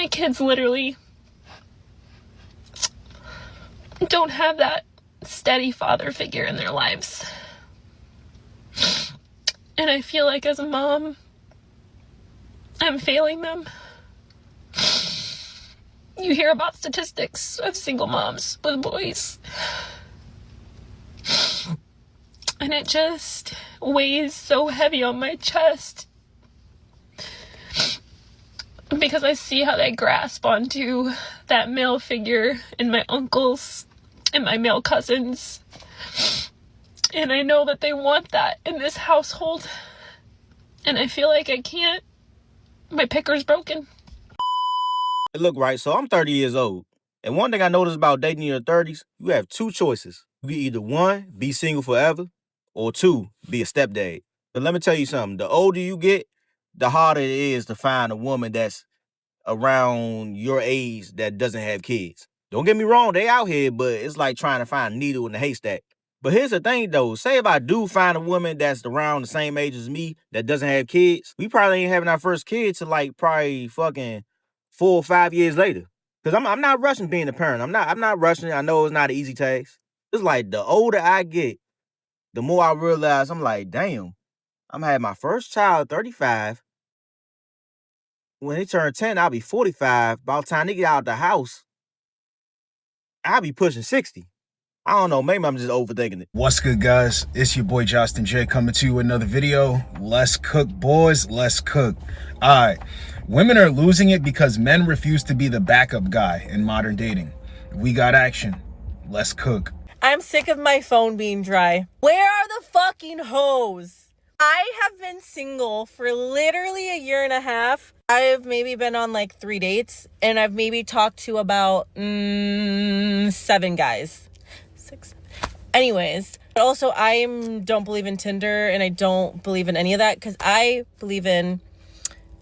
My kids literally don't have that steady father figure in their lives. And I feel like as a mom, I'm failing them. You hear about statistics of single moms with boys. And it just weighs so heavy on my chest. Because I see how they grasp onto that male figure in my uncles and my male cousins. And I know that they want that in this household. And I feel like I can't. My picker's broken. Look, right, so I'm 30 years old. And one thing I noticed about dating in your 30s, you have two choices. You can either one, be single forever, or two, be a stepdad. But let me tell you something. The older you get, the harder it is to find a woman that's around your age that doesn't have kids. Don't get me wrong, they out here, but it's like trying to find a needle in a haystack. But here's the thing, though. Say if I do find a woman that's around the same age as me that doesn't have kids, we probably ain't having our first kid till like probably fucking 4 or 5 years later. Because I'm not rushing being a parent. I'm not rushing. I know it's not an easy task. It's like the older I get, the more I realize I'm like, damn, I'm having my first child at 35. When they turn 10, I'll be 45. By the time they get out of the house, I'll be pushing 60. I don't know, maybe I'm just overthinking it. What's good, guys? It's your boy Josten J coming to you with another video. Let's cook, boys. Let's cook. All right. Women are losing it because men refuse to be the backup guy in modern dating. We got action. Let's cook. I'm sick of my phone being dry. Where are the fucking hoes? I have been single for literally a year and a half. I've maybe been on like 3 dates, and I've maybe talked to about 7 guys. 6. Anyways, but also I don't believe in Tinder, and I don't believe in any of that, because I believe in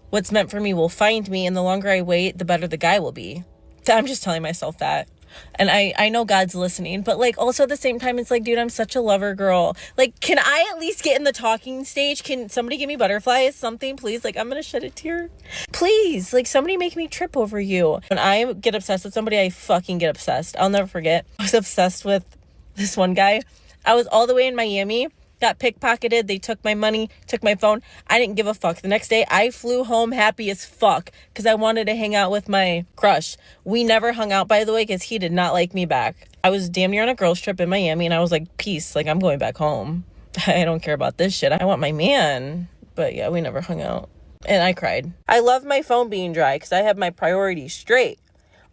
what's meant for me will find me, and the longer I wait, the better the guy will be. I'm just telling myself that. And I know God's listening, but like also at the same time, it's like, dude, I'm such a lover girl. Like, can I at least get in the talking stage? Can somebody give me butterflies? Something, please? Like, I'm gonna shed a tear. Please, like, somebody make me trip over you. When I get obsessed with somebody, I fucking get obsessed. I'll never forget. I was obsessed with this one guy. I was all the way in Miami. Got pickpocketed. They took my money, took my phone. I didn't give a fuck. The next day, I flew home happy as fuck because I wanted to hang out with my crush. We never hung out, by the way, because he did not like me back. I was damn near on a girls trip in Miami, and I was like, peace. Like, I'm going back home. I don't care about this shit. I want my man. But yeah, we never hung out. And I cried. I love my phone being dry because I have my priorities straight.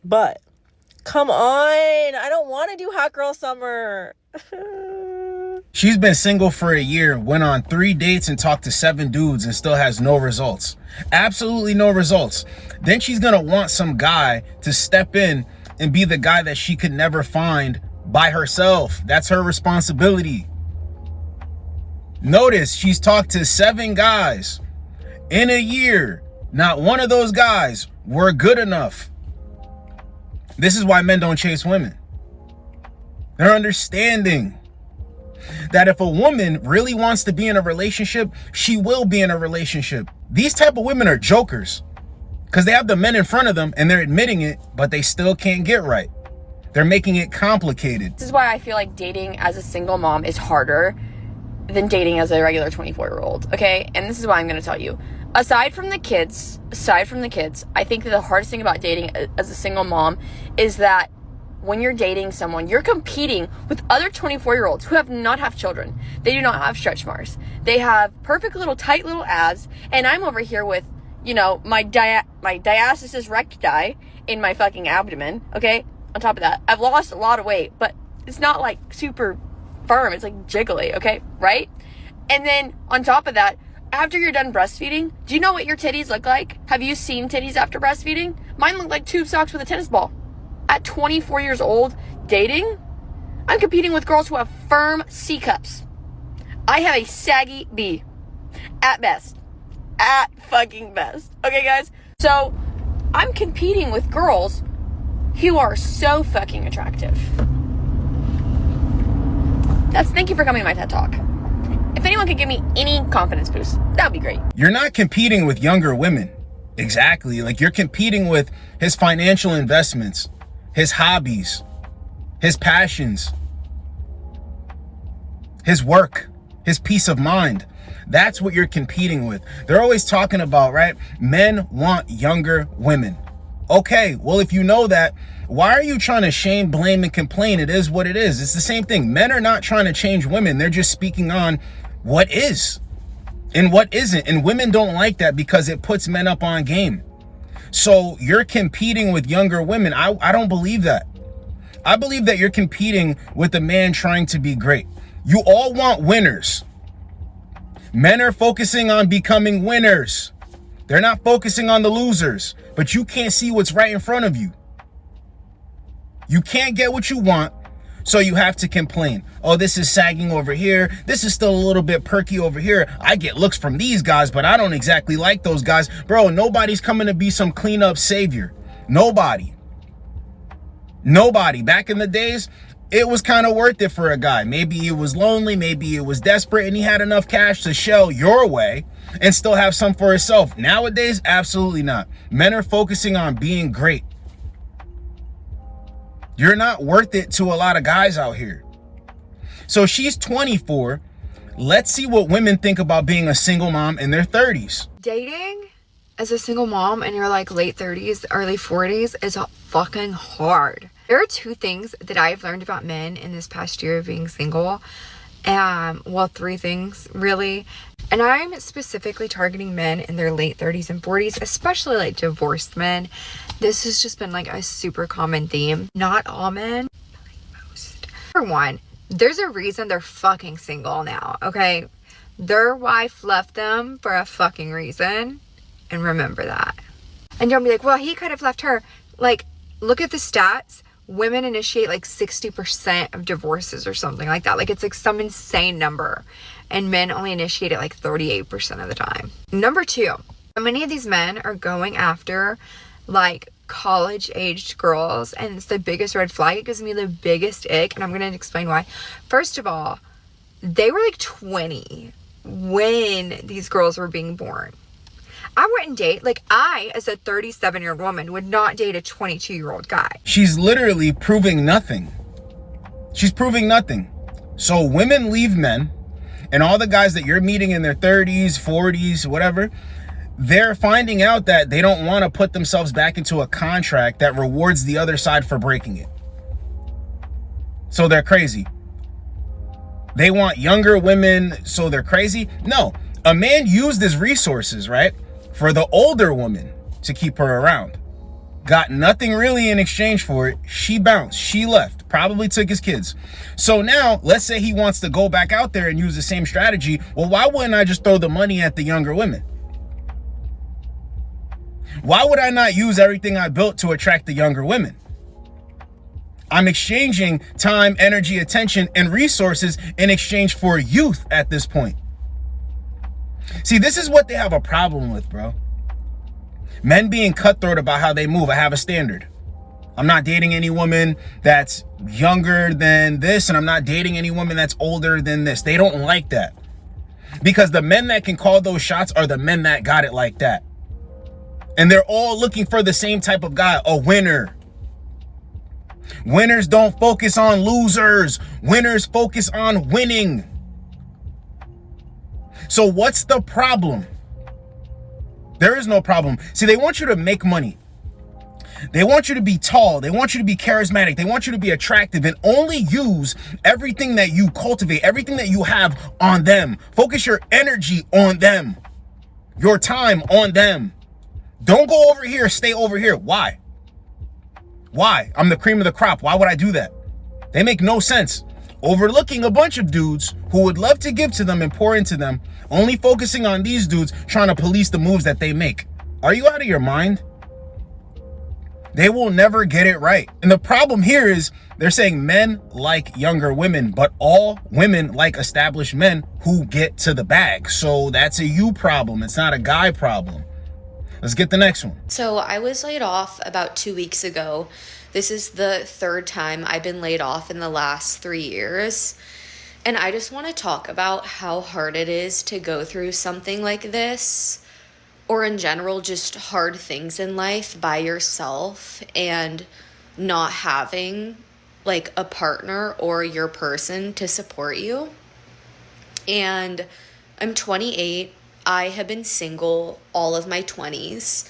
But come on. I don't want to do hot girl summer. She's been single for a year, went on 3 dates and talked to 7 dudes and still has no results. Absolutely no results. Then she's gonna want some guy to step in and be the guy that she could never find by herself. That's her responsibility. Notice she's talked to 7 guys in a year. Not one of those guys were good enough. This is why men don't chase women. They're understanding that if a woman really wants to be in a relationship, she will be in a relationship. These type of women are jokers because they have the men in front of them and they're admitting it, but they still can't get right. They're making it complicated. This is why I feel like dating as a single mom is harder than dating as a regular 24-year-old, okay? And this is why I'm going to tell you. Aside from the kids, I think that the hardest thing about dating as a single mom is that when you're dating someone, you're competing with other 24-year-olds who have not have children. They do not have stretch marks. They have perfect little tight little abs, and I'm over here with, you know, my diastasis recti in my fucking abdomen, okay? On top of that, I've lost a lot of weight, but it's not like super firm. It's like jiggly, okay? Right? And then on top of that, after you're done breastfeeding, do you know what your titties look like? Have you seen titties after breastfeeding? Mine look like tube socks with a tennis ball. At 24 years old, dating, I'm competing with girls who have firm C cups. I have a saggy B. At best. At fucking best. Okay, guys? So, I'm competing with girls who are so fucking attractive. Thank you for coming to my TED Talk. If anyone could give me any confidence boost, that would be great. You're not competing with younger women. Exactly. Like, you're competing with his financial investments, his hobbies, his passions, his work, his peace of mind. That's what you're competing with. They're always talking about, right? Men want younger women. Okay, well, if you know that, why are you trying to shame, blame, and complain? It is what it is. It's the same thing. Men are not trying to change women. They're just speaking on what is and what isn't. And women don't like that because it puts men up on game. So you're competing with younger women. I don't believe that. I believe that you're competing with a man trying to be great. You all want winners. Men are focusing on becoming winners. They're not focusing on the losers, but you can't see what's right in front of you. You can't get what you want, so you have to complain. Oh, this is sagging over here. This is still a little bit perky over here. I get looks from these guys, but I don't exactly like those guys. Bro, nobody's coming to be some cleanup savior. Nobody. Back in the days, it was kind of worth it for a guy. Maybe he was lonely, maybe he was desperate, and he had enough cash to shell your way and still have some for himself. Nowadays, absolutely not. Men are focusing on being great. You're not worth it to a lot of guys out here. So she's 24. Let's see what women think about being a single mom in their 30s. Dating as a single mom in your like late 30s, early 40s is fucking hard. There are two things that I've learned about men in this past year of being single. Well, three things really. And I'm specifically targeting men in their late 30s and 40s, especially like divorced men. This has just been like a super common theme. Not all men, but like most. For one, there's a reason they're fucking single now, okay? Their wife left them for a fucking reason. And remember that. And don't be like, well, he could have left her. Like, look at the stats. Women initiate like 60% of divorces or something like that. Like, it's like some insane number. And men only initiate it like 38% of the time. Number two, many of these men are going after like college-aged girls. And it's the biggest red flag. It gives me the biggest ick. And I'm going to explain why. First of all, they were like 20 when these girls were being born. I wouldn't date, like I, as a 37-year-old woman, would not date a 22-year-old guy. She's literally proving nothing. She's proving nothing. So women leave men, and all the guys that you're meeting in their 30s, 40s, whatever, they're finding out that they don't want to put themselves back into a contract that rewards the other side for breaking it. So they're crazy. They want younger women, so they're crazy. No, a man used his resources, right, for the older woman to keep her around. Got nothing really in exchange for it. She bounced. She left. Probably took his kids. So now, let's say he wants to go back out there and use the same strategy. Well, why wouldn't I just throw the money at the younger women? Why would I not use everything I built to attract the younger women? I'm exchanging time, energy, attention, and resources in exchange for youth at this point. See, this is what they have a problem with, bro. Men being cutthroat about how they move. I have a standard. I'm not dating any woman that's younger than this, and I'm not dating any woman that's older than this. They don't like that. Because the men that can call those shots are the men that got it like that. And they're all looking for the same type of guy, a winner. Winners don't focus on losers. Winners focus on winning. So what's the problem? There is no problem. See, they want you to make money. They want you to be tall. They want you to be charismatic. They want you to be attractive and only use everything that you cultivate, everything that you have on them. Focus your energy on them, your time on them. Don't go over here, stay over here. Why? Why? I'm the cream of the crop. Why would I do that? They make no sense. Overlooking a bunch of dudes who would love to give to them and pour into them, only focusing on these dudes trying to police the moves that they make. Are you out of your mind? They will never get it right. And the problem here is they're saying men like younger women, but all women like established men who get to the bag. So that's a you problem. It's not a guy problem. Let's get the next one. So I was laid off about 2 weeks ago. This is the third time I've been laid off in the last 3 years. And I just want to talk about how hard it is to go through something like this. or in general, just hard things in life by yourself and not having like a partner or your person to support you. And I'm 28. I have been single all of my 20s,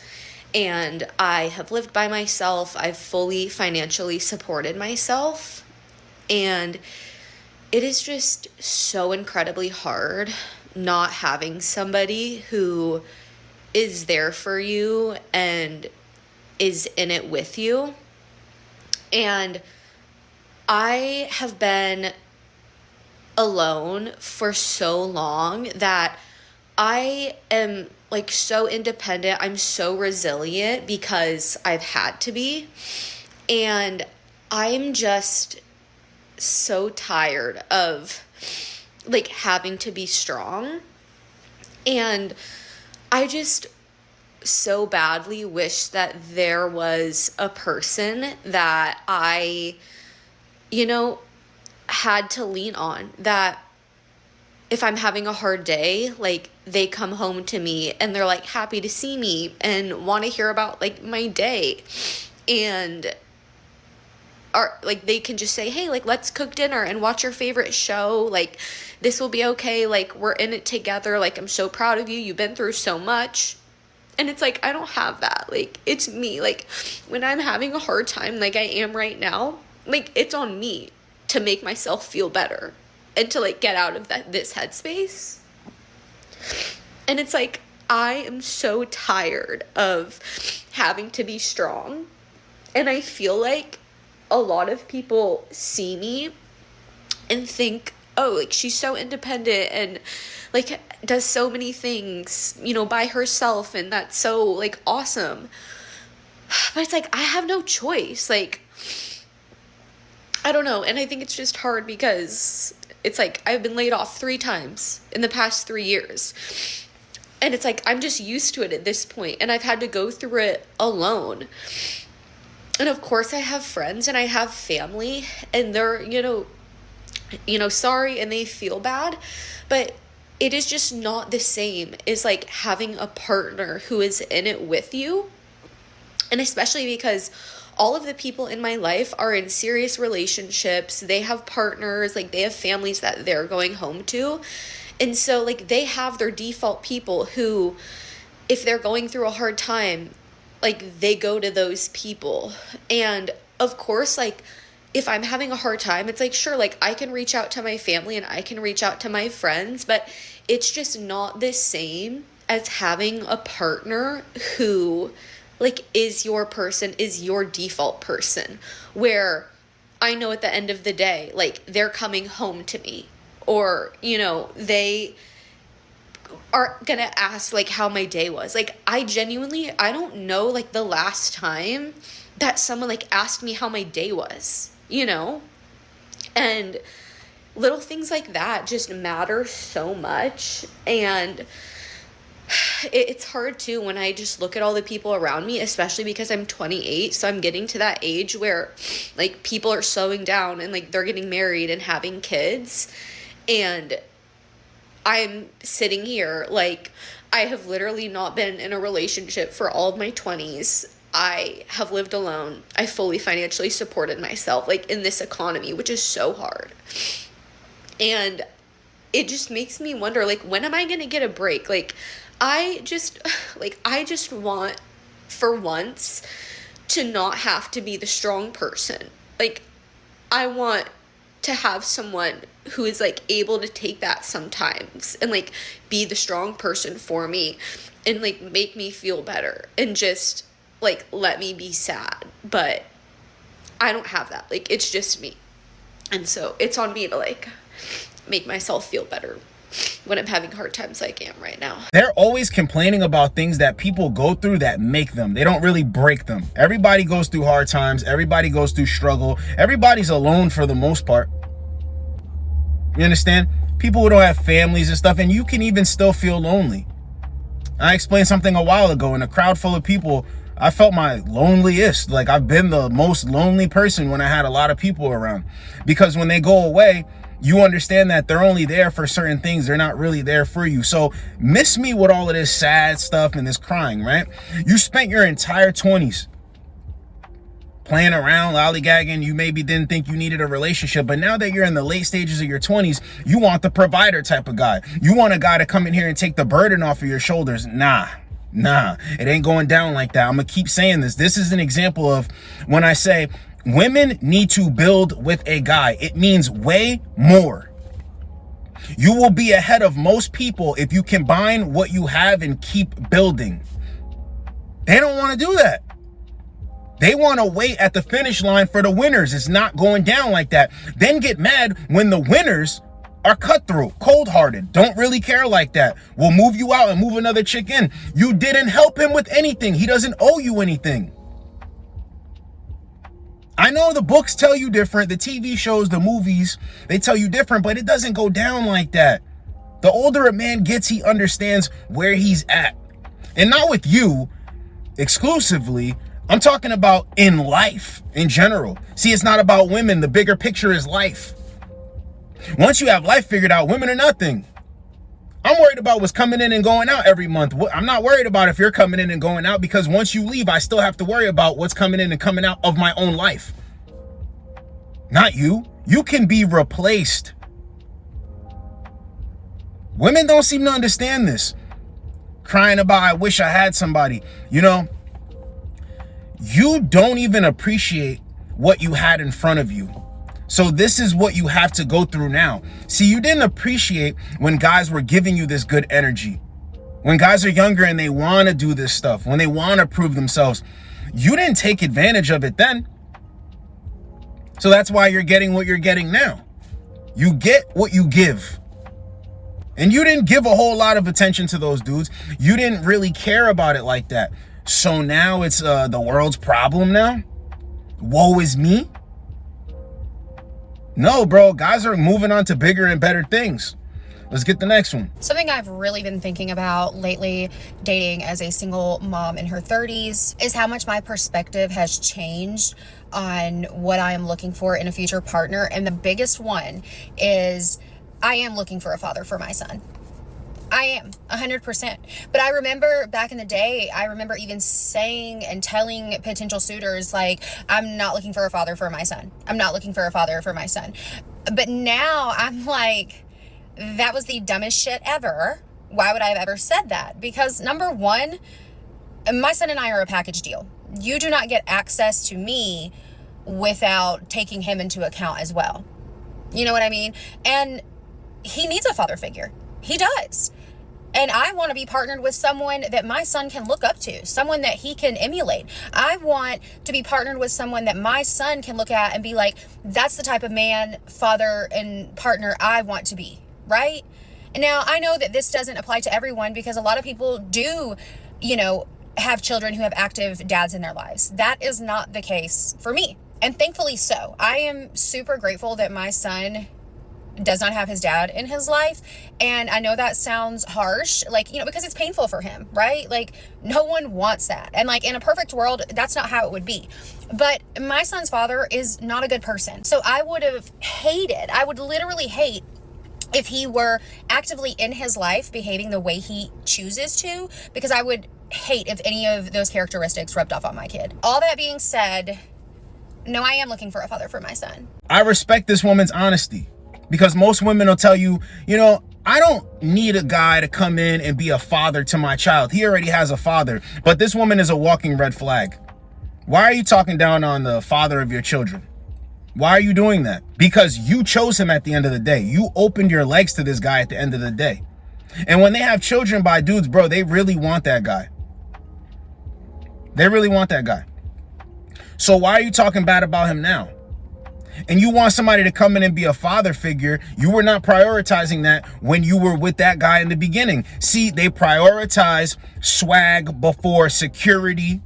and I have lived by myself. I've fully financially supported myself, and it is just so incredibly hard not having somebody who is there for you and is in it with you. And I have been alone for so long that I am like so independent. I'm so resilient because I've had to be. And I'm just so tired of like having to be strong. And I just so badly wish that there was a person that I, had to lean on, that if I'm having a hard day, like they come home to me and they're like happy to see me and want to hear about like my day, and are like they can just say, hey, like let's cook dinner and watch your favorite show, like this will be okay, like we're in it together, like I'm so proud of you, you've been through so much. And it's like I don't have that. Like it's me, like when I'm having a hard time like I am right now, like it's on me to make myself feel better and to like get out of this headspace. And it's like I am so tired of having to be strong, and I feel like a lot of people see me and think, oh, like she's so independent and like does so many things, by herself, and that's so like awesome. But it's like I have no choice. Like I don't know. And I think it's just hard because it's like I've been laid off 3 times in the past 3 years. And it's like I'm just used to it at this point, and I've had to go through it alone. And of course I have friends and I have family, and they're, sorry, and they feel bad, but it is just not the same as like having a partner who is in it with you. And especially because all of the people in my life are in serious relationships. They have partners, like they have families that they're going home to. And so like they have their default people who, if they're going through a hard time, like they go to those people. And of course, like if I'm having a hard time, it's like, sure, like I can reach out to my family and I can reach out to my friends, but it's just not the same as having a partner who like is your person, is your default person, where I know at the end of the day, like they're coming home to me, or, they are gonna ask like how my day was. Like I don't know like the last time that someone like asked me how my day was, and little things like that just matter so much. And it's hard too when I just look at all the people around me, especially because I'm 28, so I'm getting to that age where like people are slowing down and like they're getting married and having kids, and I'm sitting here like I have literally not been in a relationship for all of my 20s. I have lived alone. I fully financially supported myself like in this economy, which is so hard. And it just makes me wonder, like, when am I going to get a break? Like I just want for once to not have to be the strong person. Like I want to have someone who is like able to take that sometimes and like be the strong person for me and like make me feel better and just like let me be sad. But I don't have that. Like it's just me. And so it's on me to like make myself feel better when I'm having hard times like I am right now. They're always complaining about things that people go through that make them. They don't really break them. Everybody goes through hard times. Everybody goes through struggle. Everybody's alone for the most part. You understand? People who don't have families and stuff, and you can even still feel lonely. I explained something a while ago in a crowd full of people. I felt my loneliest. Like I've been the most lonely person when I had a lot of people around, because when they go away, You understand that they're only there for certain things. They're not really there for you. So miss me with all of this sad stuff and this crying, right? You spent your entire 20s playing around, lollygagging. You maybe didn't think you needed a relationship, but now that you're in the late stages of your 20s, you want the provider type of guy. You want a guy to come in here and take the burden off of your shoulders. Nah, it ain't going down like that. I'm gonna keep saying this. This is an example of when I say women need to build with a guy. It means way more. You will be ahead of most people if you combine what you have and keep building. They don't want to do that. They want to wait at the finish line for the winners. It's not going down like that. Then get mad when the winners are cutthroat, cold-hearted, don't really care like that. Will move you out and move another chick in. You didn't help him with anything. He doesn't owe you anything. I know the books tell you different. The TV shows, the movies, they tell you different, but it doesn't go down like that. The older a man gets, he understands where he's at. And not with you exclusively. I'm talking about in life in general. See, it's not about women. The bigger picture is life. Once you have life figured out, women are nothing. I'm worried about what's coming in and going out every month. I'm not worried about if you're coming in and going out, because once you leave, I still have to worry about what's coming in and coming out of my own life. Not you. You can be replaced. Women don't seem to understand this. Crying about, I wish I had somebody. You know, you don't even appreciate what you had in front of you. So this is what you have to go through now. See, you didn't appreciate when guys were giving you this good energy. When guys are younger and they want to do this stuff, when they want to prove themselves, you didn't take advantage of it then. So that's why you're getting what you're getting now. You get what you give. And you didn't give a whole lot of attention to those dudes. You didn't really care about it like that. So now it's the world's problem now? Woe is me? No, bro, guys are moving on to bigger and better things. Let's get the next one. Something I've really been thinking about lately, dating as a single mom in her 30s, is how much my perspective has changed on what I am looking for in a future partner. And the biggest one is I am looking for a father for my son. I am 100%. But I remember back in the day, I remember even saying and telling potential suitors, like, I'm not looking for a father for my son. I'm not looking for a father for my son. But now I'm like, that was the dumbest shit ever. Why would I have ever said that? Because number one, my son and I are a package deal. You do not get access to me without taking him into account as well. You know what I mean? And he needs a father figure. He does. And I want to be partnered with someone that my son can look up to, someone that he can emulate. I want to be partnered with someone that my son can look at and be like, that's the type of man, father, and partner I want to be, right? And now I know that this doesn't apply to everyone, because a lot of people do, you know, have children who have active dads in their lives. That is not the case for me. And thankfully so. I am super grateful that my son does not have his dad in his life. And I know that sounds harsh, like, you know, because it's painful for him, right? Like, no one wants that. And like, in a perfect world, that's not how it would be. But my son's father is not a good person. So I would literally hate if he were actively in his life behaving the way he chooses to, because I would hate if any of those characteristics rubbed off on my kid. All that being said, no, I am looking for a father for my son. I respect this woman's honesty, because most women will tell you, you know, I don't need a guy to come in and be a father to my child. He already has a father. But this woman is a walking red flag. Why are you talking down on the father of your children? Why are you doing that? Because you chose him at the end of the day. You opened your legs to this guy at the end of the day. And when they have children by dudes, bro, they really want that guy. They really want that guy. So why are you talking bad about him now? And you want somebody to come in and be a father figure. You were not prioritizing that when you were with that guy in the beginning. See, they prioritize swag before security,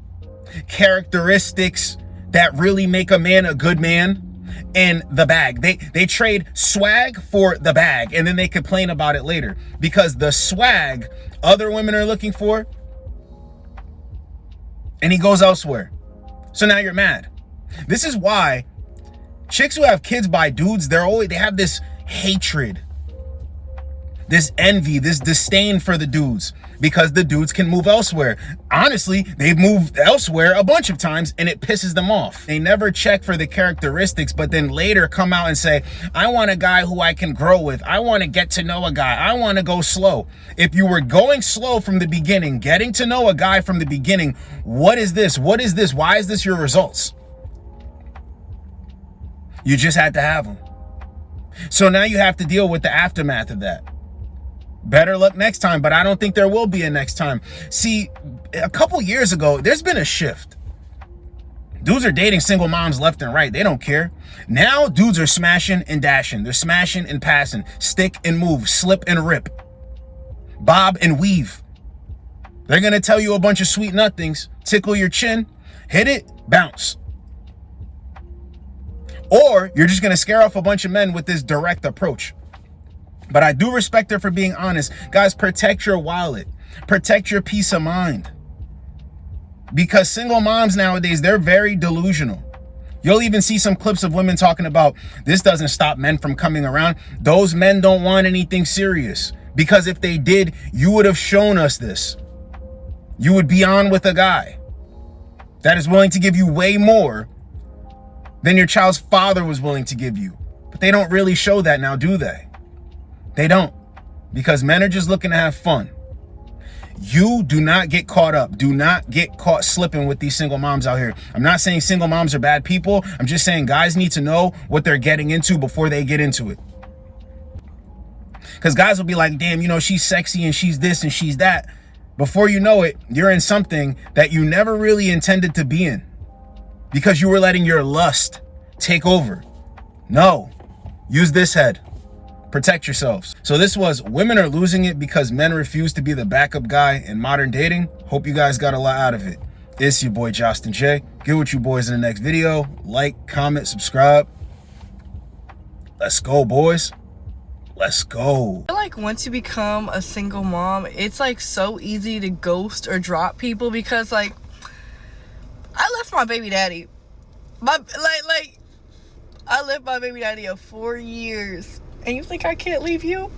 characteristics that really make a man a good man, and the bag. They trade swag for the bag, and then they complain about it later, because the swag other women are looking for, and he goes elsewhere. So now you're mad. This is why chicks who have kids by dudes, they have this hatred, this envy, this disdain for the dudes, because the dudes can move elsewhere. Honestly, they've moved elsewhere a bunch of times and it pisses them off. They never check for the characteristics, but then later come out and say, I want a guy who I can grow with. I want to get to know a guy. I want to go slow. If you were going slow from the beginning, getting to know a guy from the beginning, what is this? What is this? Why is this your results? You just had to have them. So now you have to deal with the aftermath of that. Better luck next time, but I don't think there will be a next time. See, a couple years ago, there's been a shift. Dudes are dating single moms left and right. They don't care. Now dudes are smashing and dashing. They're smashing and passing. Stick and move. Slip and rip. Bob and weave. They're going to tell you a bunch of sweet nothings. Tickle your chin. Hit it. Bounce. Or you're just going to scare off a bunch of men with this direct approach. But I do respect her for being honest. Guys, protect your wallet. Protect your peace of mind. Because single moms nowadays, they're very delusional. You'll even see some clips of women talking about, this doesn't stop men from coming around. Those men don't want anything serious. Because if they did, you would have shown us this. You would be on with a guy that is willing to give you way more than your child's father was willing to give you. But they don't really show that now, do they? They don't, because men are just looking to have fun. You do not get caught up. Do not get caught slipping with these single moms out here. I'm not saying single moms are bad people. I'm just saying guys need to know what they're getting into before they get into it. Because guys will be like, damn, you know, she's sexy and she's this and she's that. Before you know it, you're in something that you never really intended to be in. Because you were letting your lust take over. No, use this head. Protect yourselves. So this was women are losing it because men refuse to be the backup guy in modern dating. Hope you guys got a lot out of it. It's your boy Josten J. Get with you boys in the next video. Like, comment, subscribe. Let's go, boys. Let's go. I feel like once you become a single mom, it's like so easy to ghost or drop people because like I left my baby daddy. I left my baby daddy of 4 years. And you think I can't leave you?